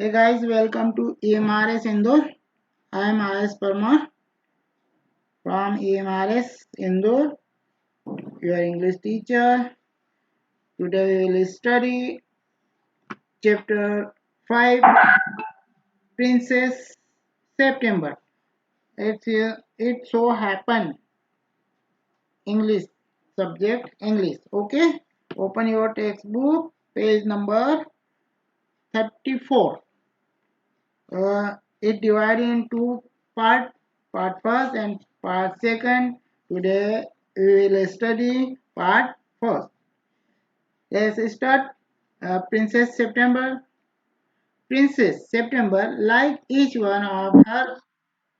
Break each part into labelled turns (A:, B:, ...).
A: Hey guys, welcome to EMRS Indore. I am AS Parmar from EMRS Indore, your English teacher. Today we will study chapter 5, Princess September. It so happened English subject English. Okay, open your textbook, page number 34. It divided into part first and part second. Today we will study part first. Let's start. Princess September. Princess September, like each one of her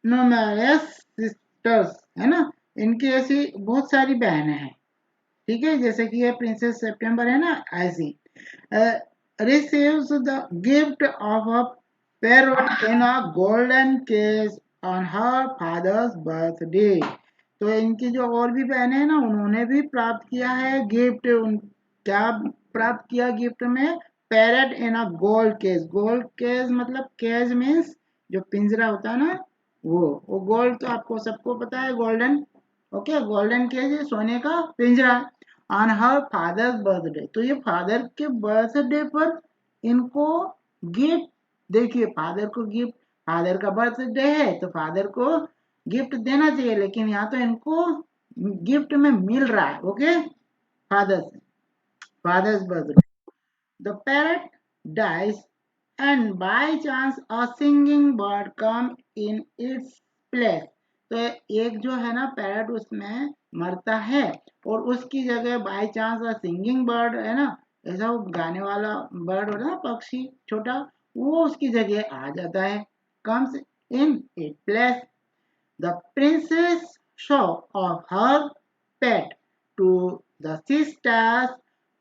A: numerous sisters, है ना, इनकी ऐसी बहुत सारी बहनें हैं. ठीक है, जैसे कि ये प्रिंसेस सितंबर है ना, ऐसी receives the gift of a parrot in a golden case on her father's birthday. तो इनकी जो और भी बहनें हैं ना, उन्होंने भी प्राप्त किया है गिफ्ट. क्या प्राप्त किया गिफ्ट में? Parrot in a gold case. Gold case मतलब केज मीन्स जो पिंजरा होता है ना, वो गोल्ड तो आपको सबको पता है, गोल्डन. ओके, गोल्डन केज सोने का पिंजरा ऑन हर फादर्स बर्थडे. तो ये फादर के बर्थडे पर इनको गिफ्ट. देखिए, फादर को गिफ्ट, फादर का बर्थडे है तो फादर को गिफ्ट देना चाहिए, लेकिन यहाँ तो इनको गिफ्ट में मिल रहा है. Okay, fathers birthday. The parrot dies and by chance a singing bird come in its place. तो एक जो है ना पैरट, उसमें मरता है और उसकी जगह bye chance a singing bird है ना, ऐसा वो गाने वाला बर्ड होता है ना, पक्षी छोटा, वो उसकी जगह आ जाता है. Comes in it place. The princess show off her pet to the sisters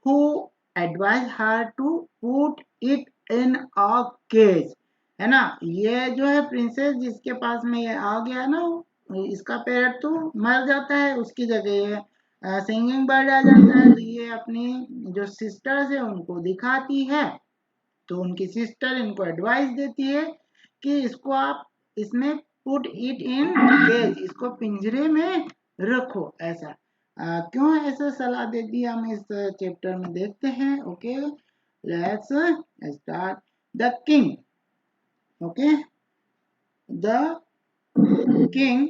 A: who advise her to put it in a cage. है ना, ये जो है प्रिंसेस जिसके पास में ये आ गया ना, इसका पेरेंट तो मर जाता है, उसकी जगह ये सिंगिंग बर्ड आ जाता है. तो ये अपनी जो सिस्टर्स है उनको दिखाती है, तो उनकी सिस्टर इनको एडवाइस देती है कि इसको आप इसमें पुट इट इन केज, इसको पिंजरे में रखो. ऐसा क्यों ऐसा सलाह देती है, हम इस चैप्टर में देखते हैं. Okay, let's start. The king. Okay, the king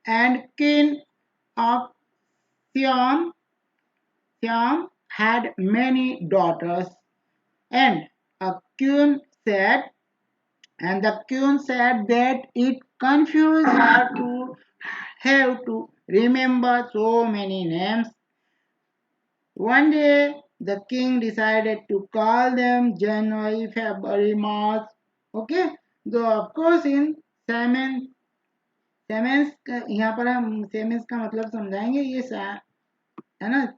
A: and queen of Siam had many daughters, and a queen said that it confused her to have to remember so many names. One day, the king decided to call them January, February, March. Okay, so of course in Siemens, यहाँ पर हम Siemens का मतलब समझाएंगे. ये है ना,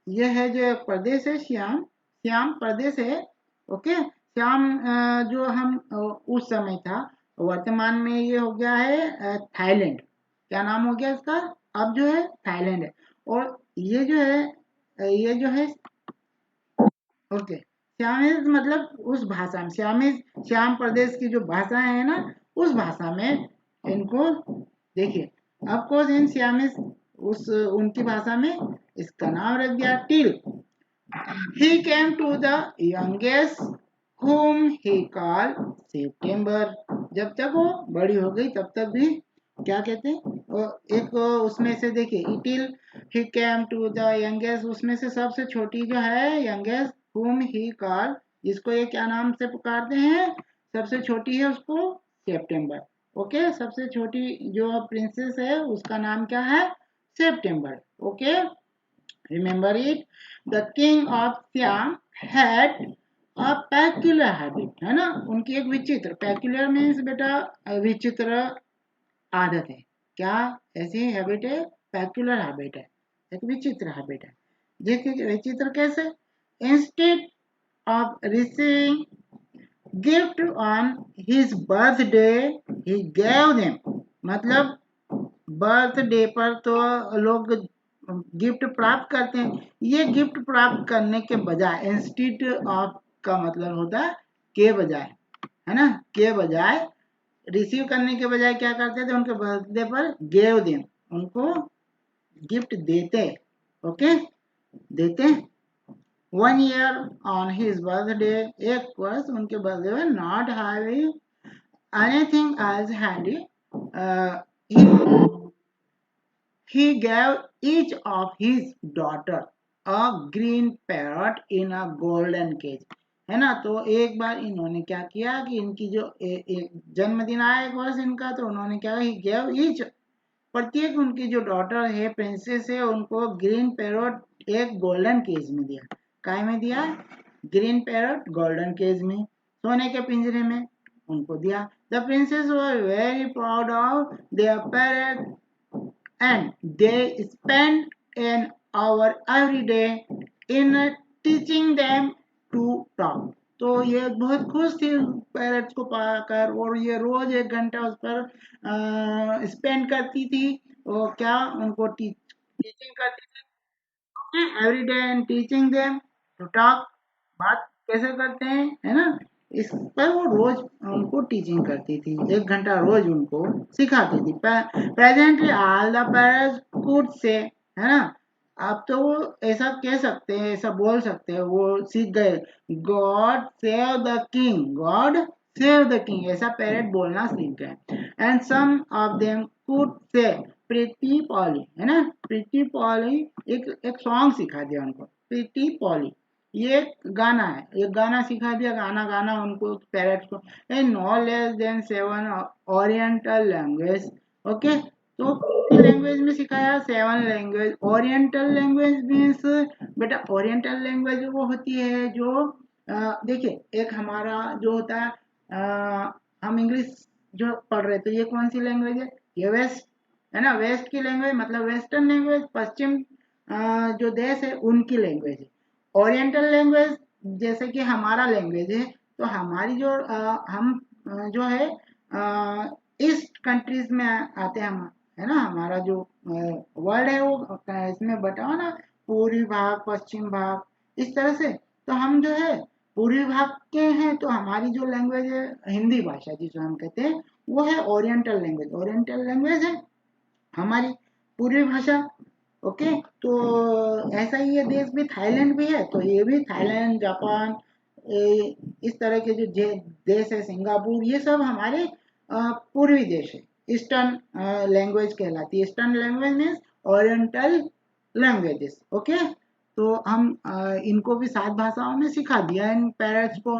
A: ये है जो प्रदेश है, श्याम प्रदेश है. ओके, श्याम जो हम उस समय था, वर्तमान में ये हो गया है थाईलैंड. क्या नाम हो गया इसका? अब जो है थाईलैंड है. और ये जो है ओके, श्यामिज मतलब उस भाषा में, श्याम प्रदेश की जो भाषा है ना, उस भाषा में इनको देखिए. ऑफकोर्स इन श्यामिज उस उनकी भाषा में इसका नाम रख दिया till. He came to the youngest whom he called September. जब तक वो बड़ी हो गई तब तक भी क्या कहते हैं, एक उसमें से देखिए इटिल. he came to the youngest, उसमें से सबसे छोटी जो है youngest whom he called, जिसको ये क्या नाम से पुकारते हैं, सबसे छोटी है उसको सितंबर. ओके, सबसे छोटी जो प्रिंसेस है उसका नाम क्या है? सितंबर. Okay, remember it. The king of Siam had a peculiar habit. है ना, उनकी एक विचित्र, peculiar means बेटा विचित्र आदत है. क्या ऐसी हैबिट है? पेक्युलर हैबिट है, एक विचित्र हैबिट है. देखिए विचित्र कैसे? Instead of receiving gift on his birthday he gave them. मतलब बर्थडे पर तो लोग गिफ्ट प्राप्त करते हैं, ये गिफ्ट प्राप्त करने के बजाय, इंस्टीड ऑफ का मतलब होता है के बजाय, है ना, के बजाय, रिसीव करने के बजाय क्या करते थे, उनके बर्थडे पर गेव देम, उनको गिफ्ट देते, ओके, देते। 1 year on his birthday, एक वर्ष उनके बर्थडे पर, not having anything else handy, he gave each of his daughter a green parrot in a golden cage, है ना। तो एक बार इन्होंने क्या किया कि इनकी जो जन्मदिन आया एक वर्ष इनका, तो उन्होंने क्या, ही गेव ईच, प्रत्येक उनकी जो डॉटर है, प्रिंसेस है, उनको ग्रीन पैरोट एक गोल्डन केज में दिया। काय में दिया, ग्रीन पैरोट गोल्डन केज में, सोने के पिंजरे में उनको दिया। The princess were very proud of their parrot and they spend an hour every day in teaching them to talk। तो ये बहुत खुश थी पैरट्स को पाकर, और ये रोज 1 घंटा उस पर स्पेंड करती थी, और क्या, उनको टीचिंग करती थी every day, and teaching them to talk, बात कैसे करते हैं, है ना, इस पर वो रोज उनको टीचिंग करती थी, 1 घंटा रोज उनको सिखाती थी। Presently all the parents could say, है ना, अब तो वो ऐसा कह सकते हैं, ऐसा बोल सकते हैं, वो सीख गए, god save the king, god save the king, ऐसा पेरेंट बोलना सीख गए। And some of them could say pretty Polly, है ना, प्रीति पॉली, एक सॉन्ग सिखा दिया उनको, प्रीति पॉली, ये गाना है, ये गाना सिखा दिया, गाना गाना उनको पेरेंट्स को। A no less than 7 oriental language, okay. तो लैंग्वेज में सिखाया 7 लैंग्वेज। ओरिएंटल लैंग्वेज मीन्स, बेटा ओरिएंटल लैंग्वेज वो होती है जो, देखिए एक हमारा जो होता है, हम इंग्लिश जो पढ़ रहे थे, ये कौन सी लैंग्वेज है, ये वेस्ट, है ना, वेस्ट की लैंग्वेज, मतलब वेस्टर्न लैंग्वेज, पश्चिम जो देश है उनकी लैंग्वेज है। ओरिएंटल लैंग्वेज जैसे कि हमारा लैंग्वेज है, तो हमारी जो हम जो है ईस्ट कंट्रीज में आते हैं हम, है ना, हमारा जो वर्ल्ड है वो इसमें बटा हुआ ना, पूर्वी भाग, पश्चिम भाग, इस तरह से। तो हम जो है पूर्वी भाग के हैं, तो हमारी जो लैंग्वेज है हिंदी भाषा जिसको हम कहते हैं, वो है ओरिएंटल लैंग्वेज, ओरिएंटल लैंग्वेज है हमारी पूर्वी भाषा, ओके। तो ऐसा ही ये देश भी, थाईलैंड भी है, तो ये भी थाईलैंड, जापान, इस तरह के जो देश है, सिंगापुर, ये सब हमारे पूर्वी देश है, ईस्टर्न लैंग्वेज कहलाती है। Eastern language means oriental languages, okay. तो हम इनको भी 7 भाषाओं में सिखा दिया इन पेरेंट्स को।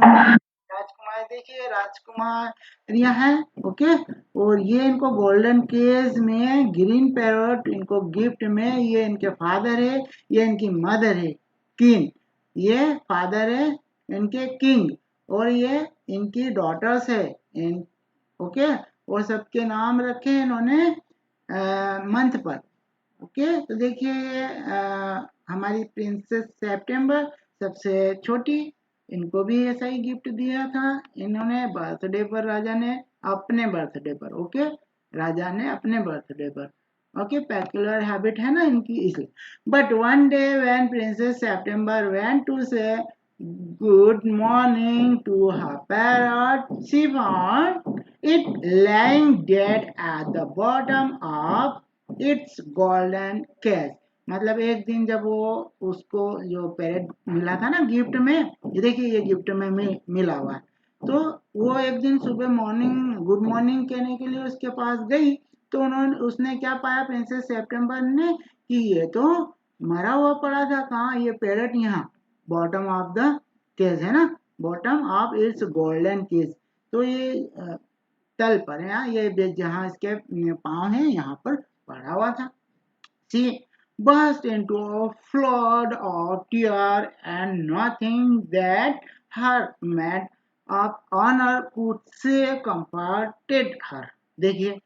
A: राजकुमार, देखिए राजकुमार यहाँ है, ओके। और ये इनको गोल्डन केज में ग्रीन पैरोट इनको गिफ्ट में, ये इनके फादर है, ये इनकी मदर है किंग, ये फादर है इनके किंग, और ये इनकी डॉटर्स है इन, ओके। और सबके नाम रखे इन्होंने मंथ पर, ओके। तो देखिए हमारी प्रिंसेस सेप्टेम्बर सबसे छोटी, इनको भी ऐसा ही गिफ्ट दिया था इन्होंने बर्थडे पर, राजा ने अपने बर्थडे पर, ओके, राजा ने अपने बर्थडे पर, ओके। पेक्युलर हैबिट है ना इनकी, इसलिए। But one day when Princess September went to say good morning to her parrot, she found it lying dead at the bottom of its golden cage। मतलब एक दिन जब वो, उसको जो पैरेट मिला था ना गिफ्ट में, ये देखिए ये गिफ्ट में मिला हुआ है, तो वो एक दिन सुबह मॉर्निंग, गुड मॉर्निंग कहने के लिए उसके पास गई, तो उन्होंने, उसने क्या पाया प्रिंसेस सेप्टेम्बर ने, कि ये तो मरा हुआ पड़ा था, कहाँ, ये पैरेट यहाँ बॉटम ऑफ द केज, है ना, bottom of its golden cage. तो ये तल पर है, ये जहाँ इसके पाँव हैं यहाँ पर पड़ा हुआ था। She burst into a flood of tears, and nothing that her maid of honor could say comforted her। देखिए,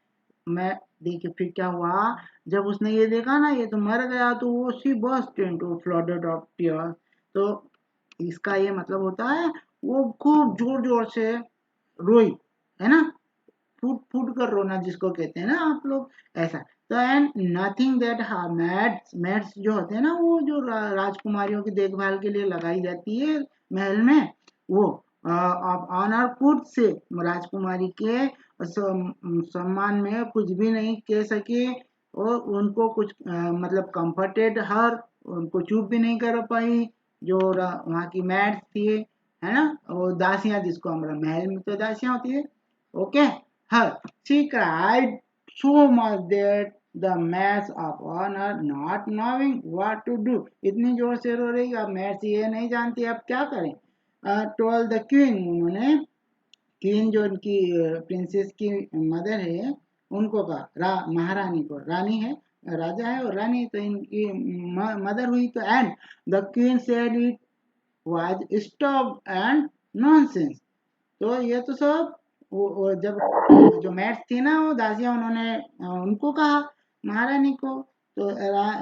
A: मैं, देखिए फिर क्या हुआ, जब उसने ये देखा ना ये तो मर गया, तो वो she burst into flooded of tears. तो इसका ये मतलब होता है वो खूब जोर जोर से रोई, है ना, फूट फूट कर रोना जिसको कहते हैं ना आप लोग, ऐसा। तो and nothing that Mads, Mads जो होते हैं ना, वो जो राजकुमारियों की देखभाल के लिए लगाई जाती है महल में, वो ऑफ ऑनर कुड से, राजकुमारी के सम्मान में कुछ भी नहीं कह सके, और उनको कुछ मतलब कंफर्टेड हर, उनको चुप भी नहीं कर पाई जो वहाँ की मैड्स थी, है ना, वो दासियां, जिसको हमारा महल में तो दासियां होती है, ओके। हर she cried so much that the maids of honour not knowing what to do, इतनी जोर से रो रही, अब मैड्स ये नहीं जानती अब क्या करें। टोल्ड द क्वीन, उन्होंने क्वीन जो उनकी प्रिंसेस की मदर है उनको कहा, महारानी को, रानी है, राजा है और रानी, तो इनकी मदर हुई, तो and the queen said it was stop and nonsense, तो ये तो सब वो जब जो मैट्स थी ना वो दासियां, उन्होंने उनको कहा, महारानी को, तो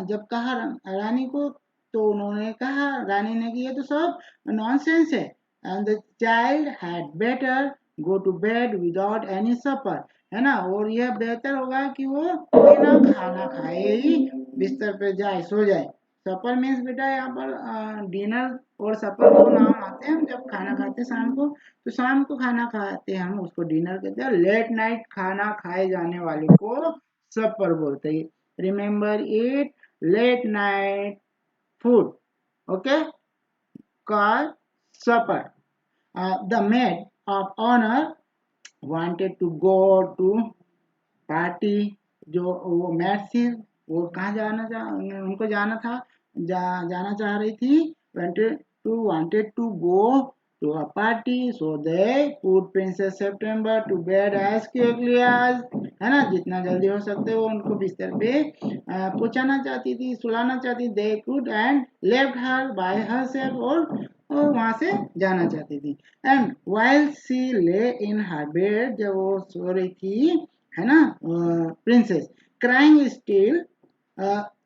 A: जब कहा रानी को, तो उन्होंने कहा, रानी ने कि ये तो सब नॉनसेंस है, and the child had better go to bed without any supper, है ना, और यह बेहतर होगा कि वो बिना खाना खाए ही बिस्तर पे जाए, सो जाए। सपर मीन्स बेटा यहाँ पर डिनर और सपर दो नाम आते हैं, हम जब खाना खाते हैं शाम को, तो शाम को खाना खाते हैं हम, उसको डिनर कहते हैं, लेट नाइट खाना खाए जाने वाले को सपर बोलते हैं, remember it, late night food, okay, call supper. The maid of honour wanted to go to party, जो वो मैट थी वो कहाँ उनको जाना था, जाना चाह रही थी, wanted to go to a party, so they put princess September to bed as quickly as, है ना, जितना जल्दी हो सकते वो उनको बिस्तर पे पहुंचाना चाहती थी, सुलाना चाहती, they could and left her by herself, और वहां से जाना चाहती थी, and while she lay in her bed, जब वो सो रही थी, है ना, princess, crying still,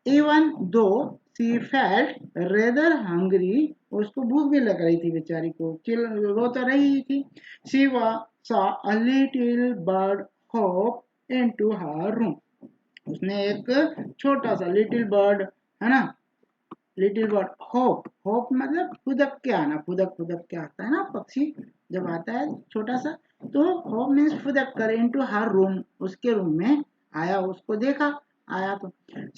A: even though सी फेल्ट रेदर हंग्री, उसको भूख भी लग रही थी बेचारी को, चिल रो तो रही थी, she saw a little bird hop into her room, उसने एक छोटा सा लिटिल बर्ड, है ना, लिटिल बर्ड होप, होप मतलब फुदक के आना, फुदक फुदक के आता है ना पक्षी जब आता है छोटा सा, तो होप मीन्स फुदक कर इनटू हर रूम, उसके रूम में आया, उसको देखा, आया तो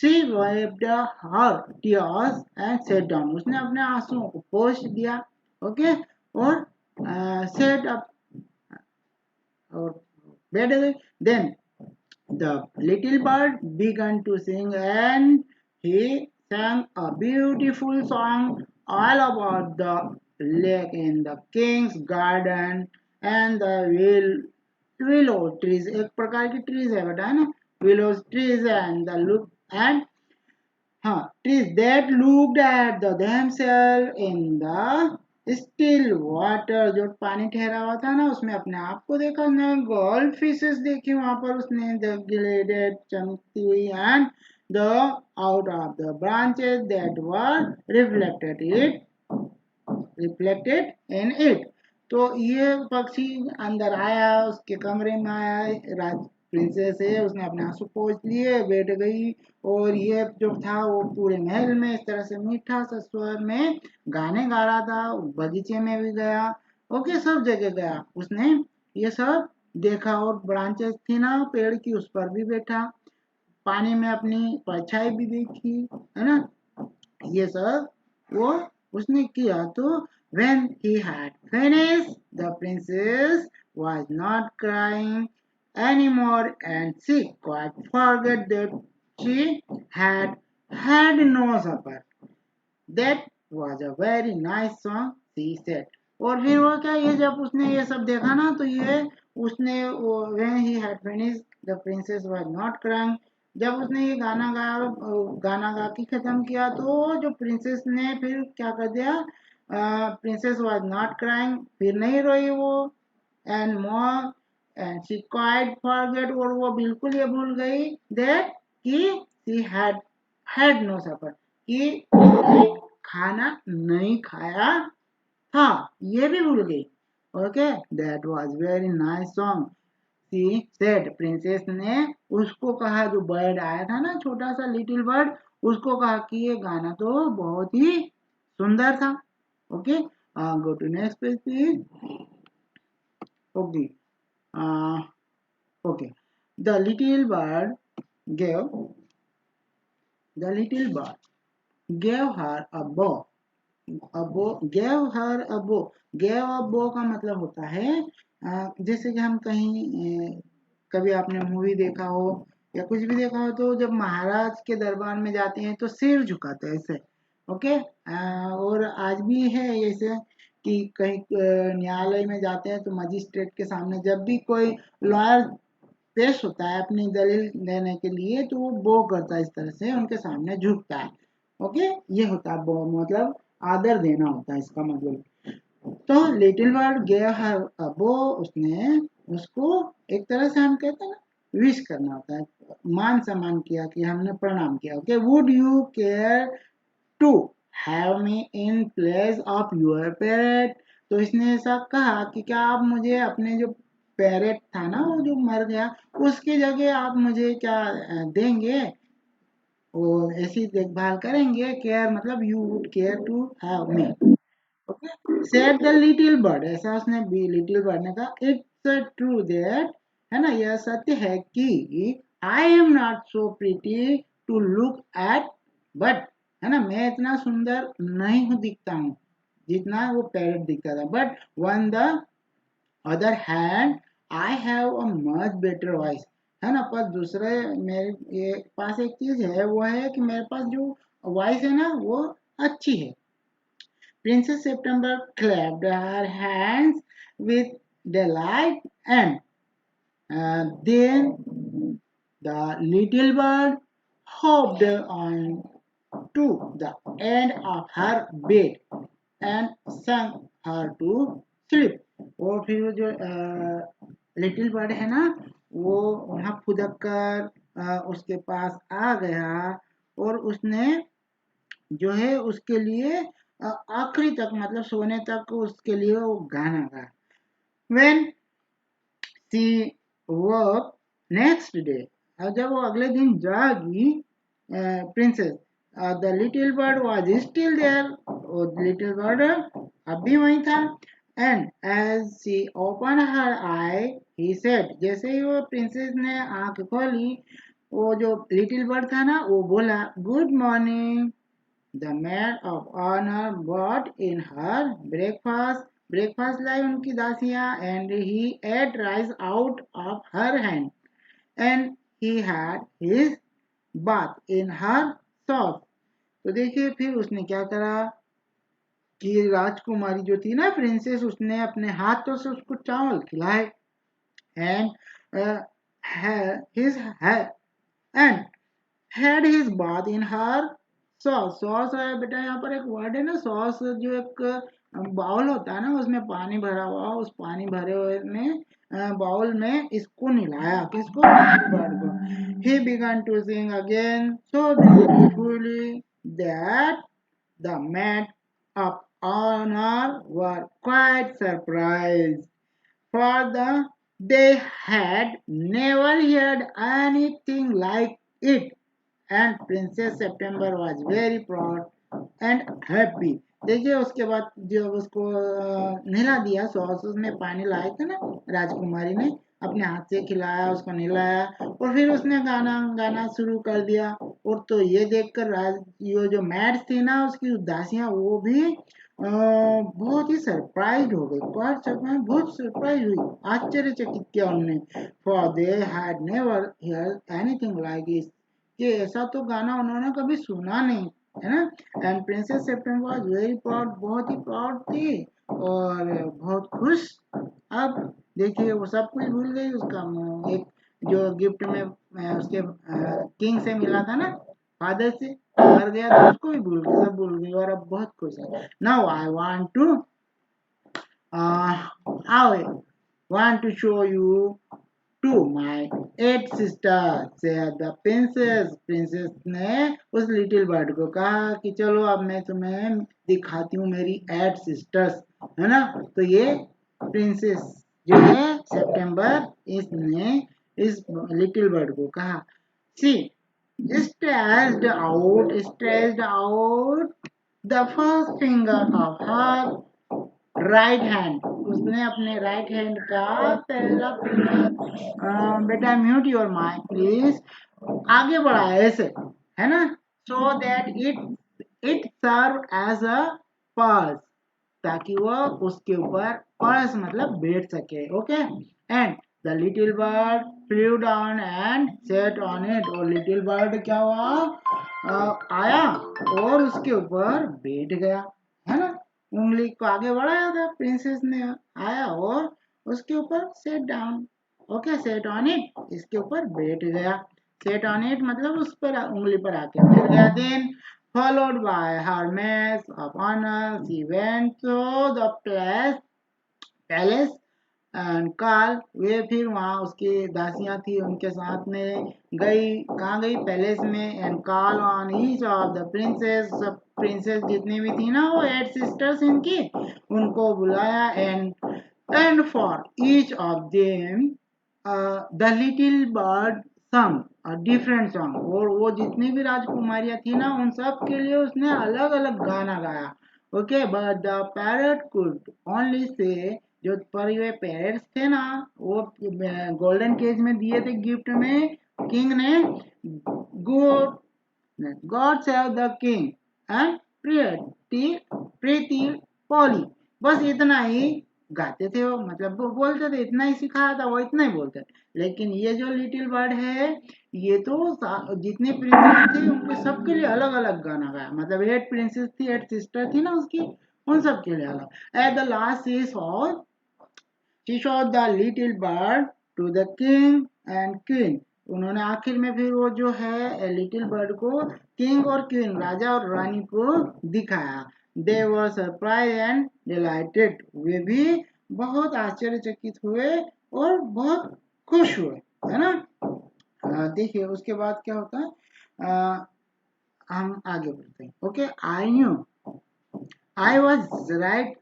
A: she wiped her tears and sat down, उसने अपने आंसुओं को पोंछ दिया, ओके, और सेट अप, और बैठ गई, then the little bird began to sing, and he sang a beautiful song all about the lake in the king's garden and the willow trees, एक प्रकार की trees है बेटा, है ना, willow trees and the look and हाँ trees that looked at themselves in the still water, जो पानी ठहरा हुआ था ना उसमें अपने आप को देखा उसने, गोल्ड फिशेस देखी वहां पर उसने, द गिलेडेड चमकती हुई, and the out of the branches that were reflected in it, तो ये पक्षी अंदर आया, उसके कमरे में आया, राज प्रिंसेस है, उसने अपने आंसू पोंछ लिए, बैठ गई, और ये जो था वो पूरे महल में इस तरह से मीठा सा स्वर में गाने गा रहा था, बगीचे में भी गया, ओके, सब जगह गया, उसने ये सब देखा, और ब्रांचेस थी ना पेड़ की, उस पर भी बैठा, पानी में अपनी परछाई भी देखी, है ना, ये सब वो उसने किया, तो when he had finished, the princess was not crying anymore, and she quite forgot that she had had no supper. That was a very nice song, she said. और फिर वो क्या, ये जब उसने ये सब देखा ना, तो ये उसने वो when he had finished, the princess was not crying, जब उसने ये गाना गाया, गाना गा के खत्म किया, तो जो प्रिंसेस ने फिर क्या कर दिया, प्रिंसेस वाज नॉट क्राइंग, फिर नहीं रोई वो, and more and she quite forget, और वो बिल्कुल ये भूल गई दैट कि शी हैड नो सफर, कि खाना नहीं खाया था, ये भी भूल गई, okay, that was very nice song, she said, princess ने उसको कहा, जो बर्ड आया था ना छोटा सा लिटिल बर्ड, उसको कहा कि ये गाना तो बहुत ही सुंदर था, okay, Go to next page, please. Okay. Okay. The little bird gave the little bird gave her a bow. gave her a bow. gave a bow का मतलब होता है जैसे कि हम कहीं कभी आपने मूवी देखा हो या कुछ भी देखा हो तो जब महाराज के दरबार में जाते हैं तो सिर झुकाते हैं ऐसे। ओके। और आज भी है ऐसे कि कहीं न्यायालय में जाते हैं तो मजिस्ट्रेट के सामने जब भी कोई लॉयर पेश होता है अपनी दलील देने के लिए तो वो बो करता है इस तरह से उनके सामने झुकता है। ओके। ये होता है बो मतलब आदर देना होता है इसका मतलब। तो लिटिल बर्ड गेव हर अ बो उसने उसको एक तरह से हम कहते हैं ना विश करना होता है मान सम्मान किया कि हमने प्रणाम किया। Okay. Would you care to have me in place of your parrot. तो इसने ऐसा कहा कि क्या आप मुझे अपने जो पैरेट था ना वो जो मर गया उसकी जगह आप मुझे क्या देंगे और ऐसी देखभाल करेंगे। केयर मतलब you would care to have me. Okay. Said the little bird ऐसा उसने भी लिटिल बर्ड ने कहा इट्स ट्रू दैट है ना यह सत्य है कि I am not so pretty to look at but है ना मैं इतना सुंदर नहीं हूँ दिखता हूँ जितना वो पैरेट दिखता था but one the other hand I have a much better voice है ना। पर दूसरे मेरे ये पास एक चीज है वो है कि मेरे पास जो वॉइस है ना वो अच्छी है। Princess September clapped her hands with delight and then the little bird hopped on to the end of her bed and sang her to sleep। और फिर वो जो लिटिल बर्ड है ना वो वहां फुदक कर उसके पास आ गया और उसने जो है उसके लिए आखिरी तक मतलब सोने तक उसके लिए वो गाना गाया। When she woke next day और जब वो अगले दिन जागी princess the little bird was still there और लिटिल बर्ड अब भी वहीं था। And as she open her eye he said जैसे ही वो प्रिंसेस ने आंख खोली वो जो लिटिल बर्ड था ना वो बोला good morning. The maid of honor brought in her breakfast. Breakfast लाई उनकी दासियां and he ate rice out of her hand and he had his bath in her sauce। तो देखिए फिर उसने क्या करा कि राजकुमारी जो थी ना प्रिंसेस उसने अपने हाथों से उसको चावल खिलाए and his and had his bath in her sauce. Sauce है बेटा यहाँ पर एक वर्ड है ना सॉस जो एक बाउल होता है ना उसमें पानी भरा हुआ उस पानी भरे हुए में बाउल में इसको नहलाया किसको बर्ड को। he began to sing again so beautifully that the men of honor were quite surprised for they had never heard anything like it and Princess September was very proud and happy। देखिए उसके बाद जब उसको नहला दिया sauce में पानी लाए थे ना राजकुमारी ने अपने हाथ से खिलाया उसको नहलाया और फिर उसने गाना गाना शुरू कर दिया। और तो ये देखकर ये जो मैड्स थी ना उसकी उदासियां वो भी बहुत ही सरप्राइज हो गई बहुत सरप्राइज हुई आश्चर्यचकित किया उन्हें। For they had never hear anything like it कि ऐसा तो गाना उन्होंने कभी सुना नहीं है ना। And princess September was very proud बहुत ही प्राउड थी और बहुत खुश। अब देखिए वो सब कुछ भूल गई उसका एक जो गिफ्ट में उसके किंग से मिला था ना फादर से मर गया तो उसको भी भूल गई सब भूल गई और अब बहुत खुश है। Now I want to I want to show you to my eight sisters said the princess। princess ने उस लिटिल बर्ड को कहा कि चलो अब मैं तुम्हें दिखाती हूँ मेरी 8 sisters है ना। तो ये प्रिंसेस जो है सितंबर इसने इस लिटिल बर्ड को कहा सी stretched out the first finger of her right hand, उसने अपने राइट हैंड का पहला फिंगर, बेटा म्यूट योर माइक प्लीज, आगे बढ़ाया ऐसे, है ना, so that it serve as a perch, ताकि वो उसके ऊपर, पर्स मतलब बैठ सके, okay. And the little bird flew down and sat on it, और लिटिल बर्ड क्या हुआ, आया और उसके ऊपर बैठ गया, है ना, उंगली को आगे बढ़ाया था प्रिंसेस ने, आया और उसके ऊपर set down, okay, set on it, इसके ऊपर बैठ गया, सेट ऑन इट मतलब उस पर उंगली पर आके बैठ गया। Then followed by her maids of honor, she went to the palace and काल, वे फिर वहां उसकी दासियां थी उनके साथ में गई, कहाँ गई, पैलेस में, and call on each of the princess, सब प्रिंसेस जितनी भी थी ना वो 8 सिस्टर्स इनकी, उनको बुलाया, and for each of them the little bird sang a different song, और वो जितनी भी राजकुमारियां थी ना उन सब के लिए उसने अलग अलग गाना गाया, okay. But the parrot could only say, जो पर ये पेरेंट्स थे ना वो गोल्डन केज में दिए थे गिफ्ट में किंग ने, good, God save the king and Preeti Preeti poly, बस इतना ही गाते थे वो, मतलब वो बोलते थे, इतना ही सिखाया था वो, इतना ही बोलते थे। लेकिन ये जो लिटिल बर्ड है, ये तो जितने प्रिंसेस थे उनके सबके लिए अलग अलग गाना गाया, मतलब 8 प्रिंसेस थी, 8 सिस्टर थी ना उसकी, उन सब के लिए अलग। At the last she showed the little bird to the king and queen, उन्होंने आखिर में फिर वो जो है लिटिल बर्ड को किंग और क्वीन, राजा और रानी को दिखाया। दे वर सरप्राइज एंड डिलाइटेड, वे भी बहुत आश्चर्यचकित हुए और बहुत खुश हुए, है ना। देखिए उसके बाद क्या होता है, हम आगे बढ़ते हैं, okay. I knew I was right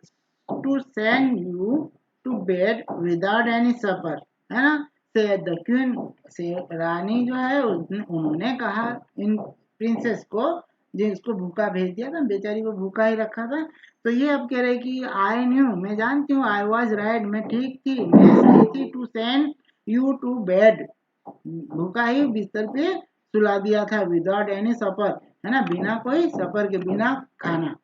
A: to send you to bed without any supper, है ना, से द क्वीन, से रानी जो है उन्होंने कहा इन प्रिंसेस को, जिसको भूखा भेज दिया था, बेचारी को भूखा ही रखा था, तो ये अब कह रहे कि आई न्यू, मैं जानती हूँ, आई वॉज राइट, मैं ठीक थी, मैं सही थी, to send you to bed, भूखा ही बिस्तर पे सुला दिया था, विदाउट एनी सफर, है ना, बिना कोई सफर के, बिना खाना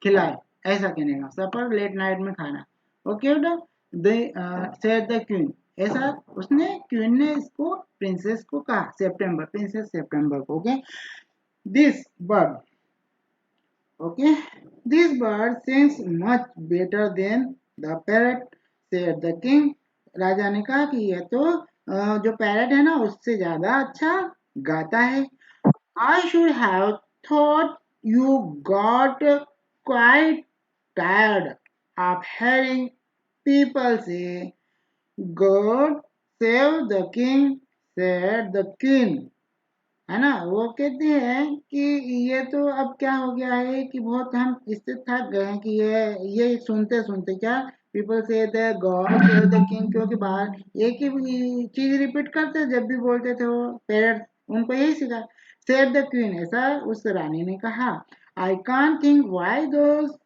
A: खिलाए, ऐसा कहने का, सफर लेट नाइट में खाना, ओके बेटा। दे सेड द क्वीन, ऐसा उसने क्वीन ने इसको प्रिंसेस को कहा, सितंबर, प्रिंसेस सितंबर को, okay. This bird, okay, this bird sings much better than the parrot, said the king, राजा ने कहा कि ये तो जो पैरट है ना उससे ज्यादा अच्छा गाता है। I should have thought you got quite tired of hearing people say, God save the king, said the queen, है ना, वो कहते हैं कि ये तो अब क्या हो गया है कि बहुत हम इससे थक गए हैं कि ये सुनते सुनते क्या, पीपल से गॉड सेव द किंग, क्योंकि बाहर एक ही चीज रिपीट करते जब भी बोलते थे वो पेरेंट्स, उनको यही सिखा। सेड द क्वीन, ऐसा उस रानी ने कहा, I can't think why those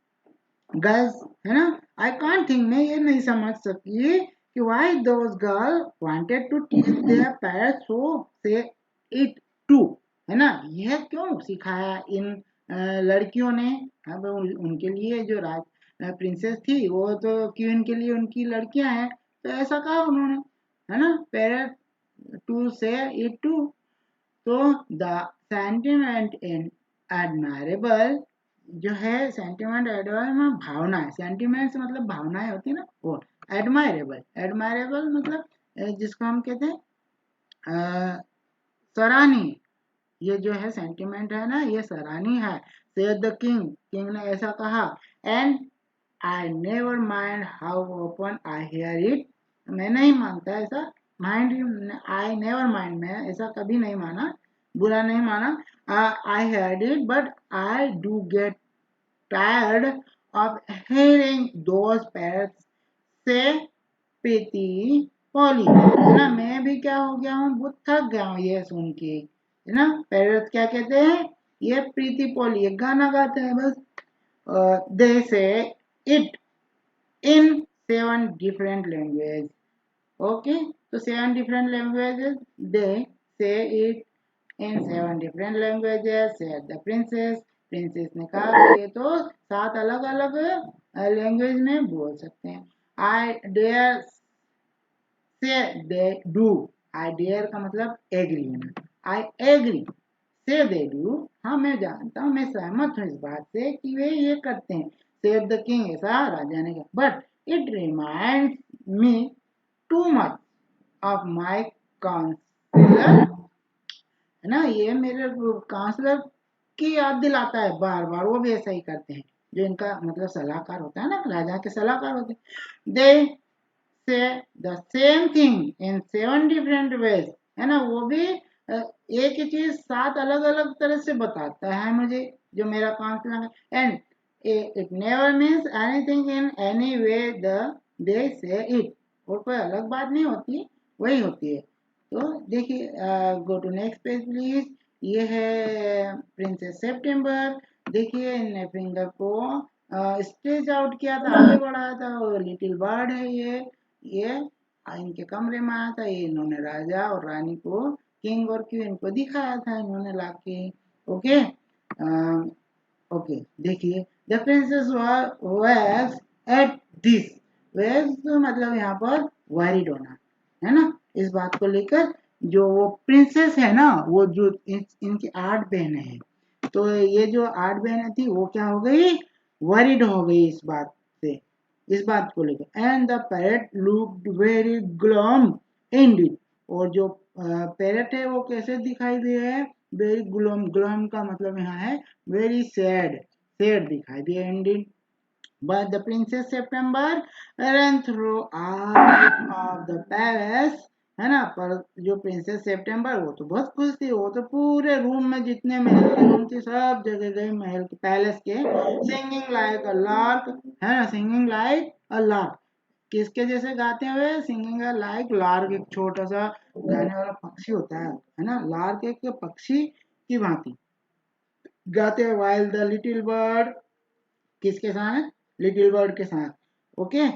A: girls, है ना, आई कांट थिंक, मैं ये नहीं समझ सकी कि why those girl wanted to teach their parents so say it to, है ना, यह क्यों सिखाया इन लड़कियों ने, अब उनके लिए जो राज प्रिंसेस थी वो तो क्वीन के लिए उनकी लड़कियां हैं, तो ऐसा कहा उन्होंने, है ना, पेरेंट टू से इट टू, तो द सेंटिमेंट इन एडमायरेबल, जो है सेंटिमेंट एडमायर में भावना है, सेंटिमेंट से मतलब भावनाएं होती है ना वो, एडमायरेबल, एडमायरेबल मतलब जिसको हम कहते हैं सराहनीय, ये जो है सेंटिमेंट है ना ये सराहनीय है। सेड द किंग, किंग ने ऐसा कहा, and I never mind how open I hear it, मैं नहीं मानता ऐसा, माइंड, आई नेवर माइंड, मैं ऐसा कभी नहीं माना, बुरा नहीं माना, I heard it but I do get tired of hearing those parrots say pretty Polly, है ना, मैं भी क्या हो गया हूँ, बहुत थक गया हूँ ये सुन के, है ना, पैरट क्या कहते हैं, ये प्रीति पॉली एक गाना गाते हैं बस, दे से it, in 7 different languages. Okay, so 7 different languages, they say it in 7 different languages, said the princess. Princess ने कहा कि ये तो 7 अलग-अलग लैंग्वेज में बोल सकते हैं. आई डेयर से दे डू. आई डेयर का मतलब एग्री होना. आई एग्री से दे डू. हाँ, मैं जानता हूँ, मैं सहमत हूँ इस बात से कि वे ये करते हैं. सेड द किंग, ऐसा राजा ने कहा. But it reminds me too much of my counsellor. है ना, ये मेरे काउंसलर की याद दिलाता है बार बार. वो भी ऐसा ही करते हैं, जो इनका मतलब सलाहकार होता है ना, राजा के सलाहकार होते हैं. दे से the same thing in 7 different ways. है ना, वो भी एक ही चीज 7 अलग-अलग तरह से बताता है मुझे, जो मेरा काउंसलर है. And it never means anything in any way the they से इट. और कोई अलग बात नहीं होती, वही होती है. तो देखिए, go to next page please. ये है प्रिंसेस सितंबर. देखिए, इनने फिंगर को स्ट्रेच आउट किया था, आगे बढ़ाया था. वो लिटिल बर्ड है ये इनके कमरे में आया था. ये इन्होंने राजा और रानी को, किंग और क्वीन को दिखाया था इन्होंने लाके. Okay, okay. देखिए, the princess was at this. वेज मतलब यहाँ पर वरीड होना, है ना, इस बात को लेकर. जो वो प्रिंसेस है ना, वो जो इनकी 8 बहनें हैं, तो ये जो 8 बहनें थी वो क्या हो गई, वरीड हो गई इस बात से, इस बात को लेकर. And the parrot looked very glum Indeed. और जो पैरट है वो कैसे दिखाई दे रहा है, वेरी ग्लम. ग्लम का मतलब यहाँ है वेरी सैड, सैड दिखाई दे Indeed. But the Princess September ran through all of the palace. है ना, पर जो प्रिंसेस सितंबर वो तो बहुत खुश थी. वो तो पूरे रूम में, जितने महल के रूम थे सब जगह गई, महल के पैलेस के. सिंगिंग लाइक अ लार्क. है ना, सिंगिंग लाइक अ लार्क. किसके जैसे गाते हुए, सिंगिंग लाइक लार्क. एक छोटा सा गाने वाला पक्षी होता है ना, लार्क एक पक्षी की भांति गाते हुए. वाइल द लिटिल बर्ड, किसके साथ, लिटिल बर्ड के साथ. ओके,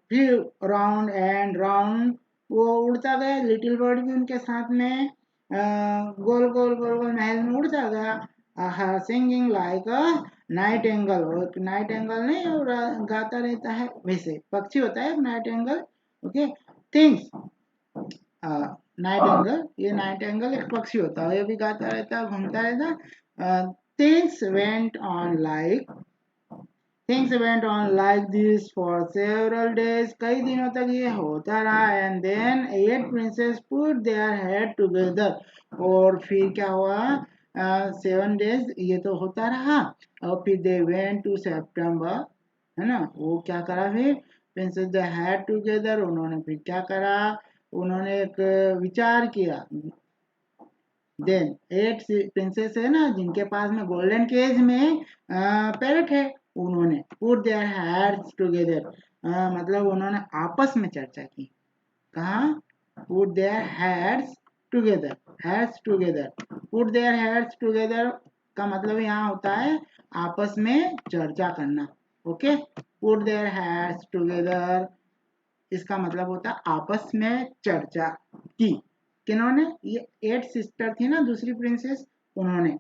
A: फिर राउंड एंड राउंड वो उड़ता गया. लिटिल बर्ड भी उनके साथ में गोल गोल गोल गोल महल में उड़ता गया. Singing like a night angle. और नाइट एंगल नहीं, और गाता रहता है, वैसे पक्षी होता है night angle. Okay, things, night angle, ये नाइट एंगल एक पक्षी होता है, ये भी गाता रहता है, घूमता रहता. Things went on like Things went on like this for several days. कई दिनों तक ये होता रहा. And then 8 princes put their head together. और फिर क्या हुआ, 7 days ये तो होता रहा. और फिर they went to September. है ना, वो क्या करा फिर, प्रिंसेस दे हेड टुगेदर. उन्होंने फिर क्या करा, उन्होंने एक विचार किया. देन 8 प्रिंसेस है ना, जिनके पास में गोल्डन केज में पैरट है, उन्होंने पुट देयर हेड्स टुगेदर. मतलब उन्होंने आपस में चर्चा की. कहा, put their heads together. Heads together, put their heads together का मतलब यहाँ होता है आपस में चर्चा करना. Okay, put their heads together, इसका मतलब होता है आपस में चर्चा की. किन्होंने, ये 8 सिस्टर थी ना, दूसरी प्रिंसेस, उन्होंने.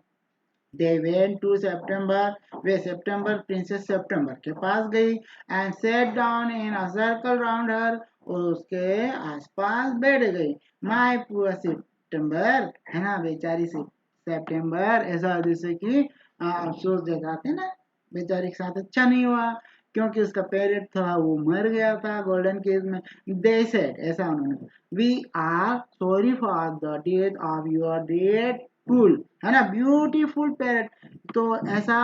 A: They went to September. वे सितंबर, प्रिंसेस सितंबर के पास गई. And sat down in a circle round her. और उसके आसपास बैठ गई. My poor September. है ना, बेचारी सितंबर. ऐसा जैसे कि अफसोस जताते ना, बेचारी के साथ अच्छा नहीं हुआ, क्योंकि उसका पेरेंट था वो मर गया था गोल्डन केज में. दे सेड, ऐसा उन्होंने, we are sorry for the death of your dead fool. है ना, ब्यूटीफुल पैरट. तो ऐसा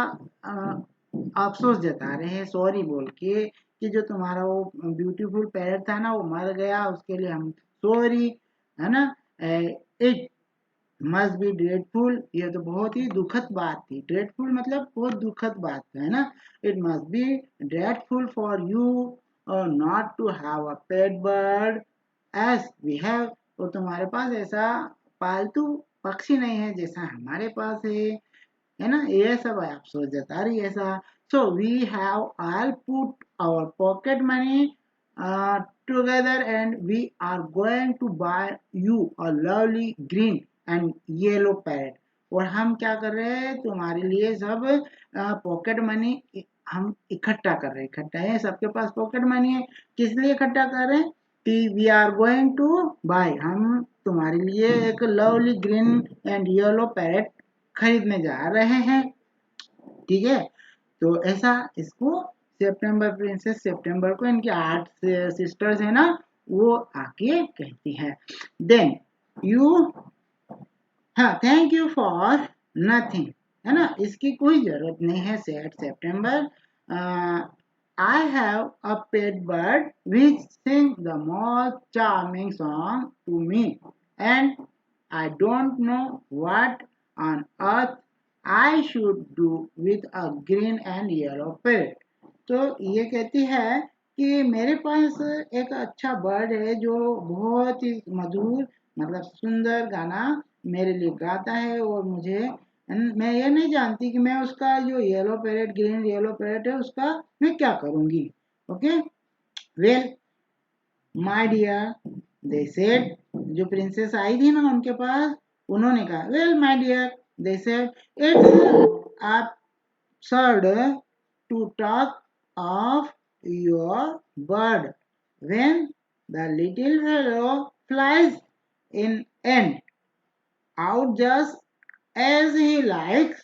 A: अफसोस जता रहे हैं सॉरी बोल के, कि जो तुम्हारा वो ब्यूटीफुल पैरट था ना, वो मर गया, उसके लिए हम सॉरी. है ना, इट मस्ट बी ड्रेडफुल. ये तो बहुत ही दुखद बात थी. ड्रेडफुल मतलब बहुत दुखद बात है ना. It must be dreadful for you not to have a pet bird as we have. और तुम्हारे पास ऐसा पालतू पक्षी नहीं है जैसा हमारे पास है ना. ये सब अफसोस जता रही है ऐसा. So we have all put our pocket money together and we are going to buy you a lovely green and yellow parrot. और हम क्या कर रहे हैं, तुम्हारे लिए सब पॉकेट मनी हम इकट्ठा कर रहे हैं। इकट्ठा है, सबके पास पॉकेट मनी है, किस लिए इकट्ठा कर रहे हैं कि we are going to buy, हम तुम्हारे लिए एक lovely green and yellow parrot खरीदने जा रहे हैं। ठीक है, तो ऐसा इसको सितंबर प्रिंसेस सितंबर को इनकी 8 सिस्टर्स है ना, वो आके कहती है। देन यू, हाँ, थैंक यू फॉर नथिंग, है ना, इसकी कोई जरूरत नहीं है, said September. I have a pet bird which sing the most charming song to me and I don't know what on earth I should do with a green and yellow parrot. तो ये कहती है कि मेरे पास एक अच्छा bird है जो बहुत ही मधुर, मतलब सुंदर गाना मेरे लिए गाता है, और मुझे, मैं ये नहीं जानती कि मैं उसका जो yellow parrot, green yellow parrot है, उसका मैं क्या करूंगी। Okay, well my dear, they said, जो प्रिंसेस आई थी ना उनके पास, उन्होंने कहा, well my dear, they said, it's absurd to talk of your bird when the little fellow flies in and out just as he likes.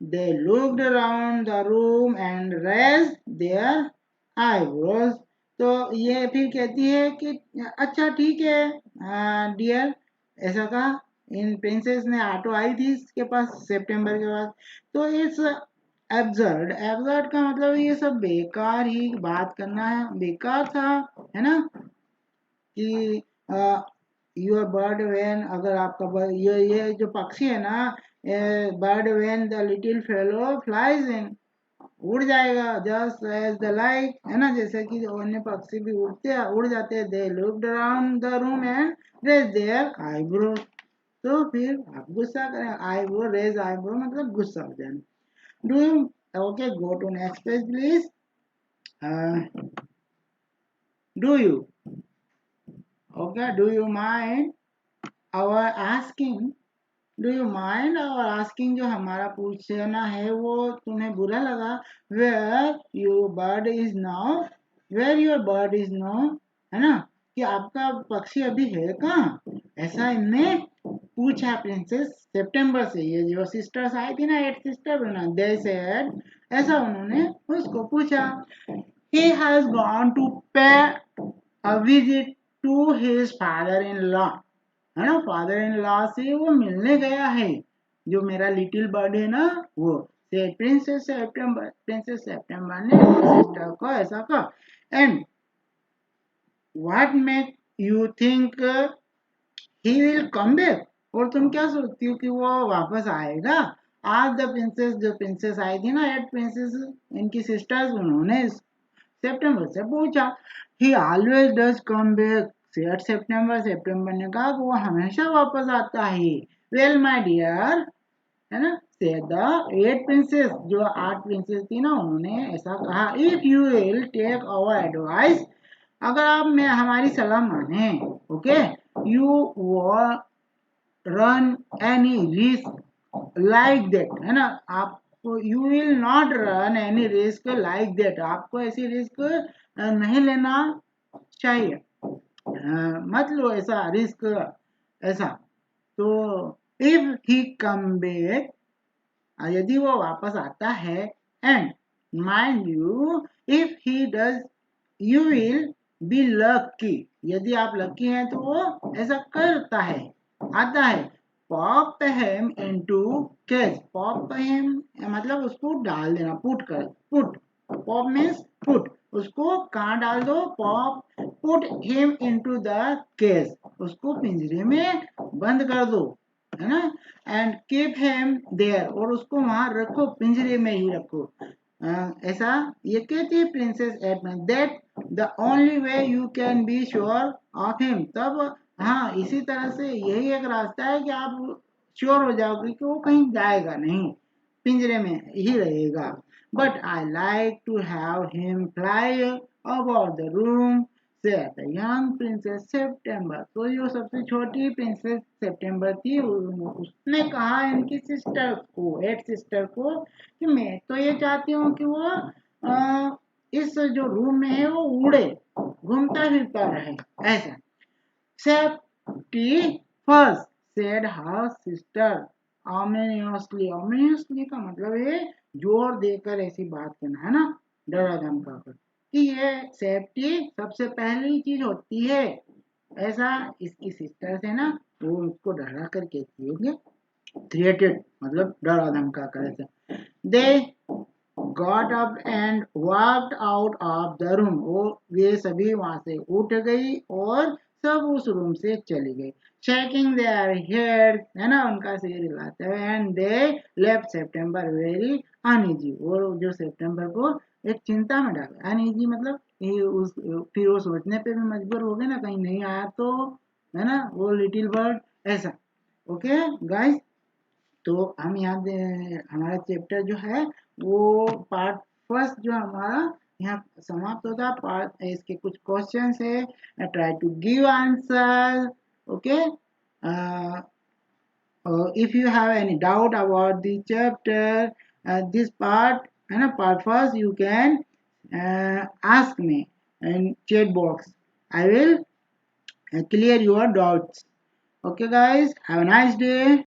A: They looked around the room and raised their eyebrows. तो ये फिर कहती है कि अच्छा ठीक है dear, ऐसा कहा। इन प्रिंसेस ने, ऑटो आई थी इसके पास सितंबर के बाद, तो इट्स एब्सर्ड, एब्सर्ड का मतलब ये सब बेकार ही बात करना है, बेकार था, है ना, कि योर बर्ड वेन, अगर आपका ये जो पक्षी है ना, bird when the little fellow flies इन, उड़ जाएगा, जस्ट एज द लाइक, है ना, जैसे कि अन्य पक्षी भी उड़ जाते हैं। They looked around the room and raise their eyebrow. तो फिर आप गुस्सा करें, आईब्रो, रेज आईब्रो मतलब गुस्सा हो जाना। Do you, okay, go to next page please. Do you, okay, do you mind our asking, do you mind our asking, जो हमारा पूछना है वो तुम्हें बुरा लगा। Where your bird is now, where your bird is now, है ना, कि आपका पक्षी अभी है कहाँ, ऐसा इनने पूछा प्रिंसेस सितंबर से। ये जो सिस्टर्स आई थी ना, 8 सिस्टर ना, दे सेड, ऐसा उन्होंने उसको पूछा। He has gone to pay a visit to his father in law, है ना, फादर इन लॉ से वो मिलने गया है, जो मेरा लिटिल बर्ड है ना वो। से प्रिंसेस सितंबर ने सिस्टर को ऐसा कहा। And what make you think he will come back, और तुम क्या सोचती हो कि वो वापस आएगा। आज द प्रिंसेस, जो प्रिंसेस आई थी ना, 8 प्रिंसेस, इनकी सिस्टर्स, उन्होंने सितंबर से पूछा। He always does come back, said September, September ने कहा कि वो हमेशा वापस आता है। वेल माय डियर, है ना, सेड द 8 प्रिंसेस, जो 8 प्रिंसेस थी ना, उन्होंने ऐसा कहा। If you will take our advice, अगर आप में हमारी सलाह माने, okay, you run any risk like that, है ना, आपको, you will not run any risk like that, आपको ऐसी रिस्क नहीं लेना चाहिए, मत लो ऐसा रिस्क, ऐसा। तो इफ ही कम बैक, यदि वो वापस आता है, and mind you, if he does, you will be lucky, यदि आप लकी हैं तो वो ऐसा करता है, आता है। Pop him into cage, pop him मतलब उसको डाल देना, पुट कर, पुट, पॉप मीन्स पुट, उसको कहाँ डाल दो, pop, put him into the cage, उसको पिंजरे में बंद कर दो, है ना, एंड कीप हिम देयर, और उसको वहां रखो, पिंजरे में ही रखो। ऐसा ये कहती है princess Edmund, that the only way you can be sure of him, तब हाँ, इसी तरह से यही एक रास्ता है कि आप श्योर हो जाओगे कि वो कहीं जाएगा नहीं, पिंजरे में ही रहेगा। but I like to have him fly about the room, said the young princess September. तो जो सबसे छोटी प्रिंसेस सितंबर थी उसने कहा इनकी सिस्टर को, एट सिस्टर को, कि मैं तो ये चाहती हूँ कि वो इस जो रूम में है वो उड़े, घूमता फिरता रहे, ऐसा। Safety first, said her sister ominously. Ominously का मतलब है जोर देकर ऐसी बात करना, है ना, डरा धमका कर, कि ये सेफ्टी सबसे पहली चीज होती है, ऐसा इसकी सिस्टर से ना वो उसको डरा कर कहती है, थ्रेटेड मतलब डरा धमका कर ऐसा। दे got up and walked out of the room, वो वे सभी वहां से उठ गई और सब उस रूम से चली गई, shaking their heads, है ना, उनका सिर हिलाते हुए, and they left September very uneasy, और जो सितंबर को एक चिंता में डाल, uneasy मतलब ये उस फिर वो सोचने पे भी मजबूर हो गए ना, कहीं नहीं आया तो, है ना, वो लिटिल बर्ड, ऐसा। ओके गाइस, तो हम यहाँ हमारा चैप्टर जो है वो पार्ट फर्स्ट जो हमारा यहाँ समाप्त होता है। पार्ट इसके कुछ क्वेश्चंस है, try to give answer. Okay, if you have any doubt about the chapter, this part, है ना, part first, you can ask me in chat box. I will clear your doubts. Okay guys, have a nice day.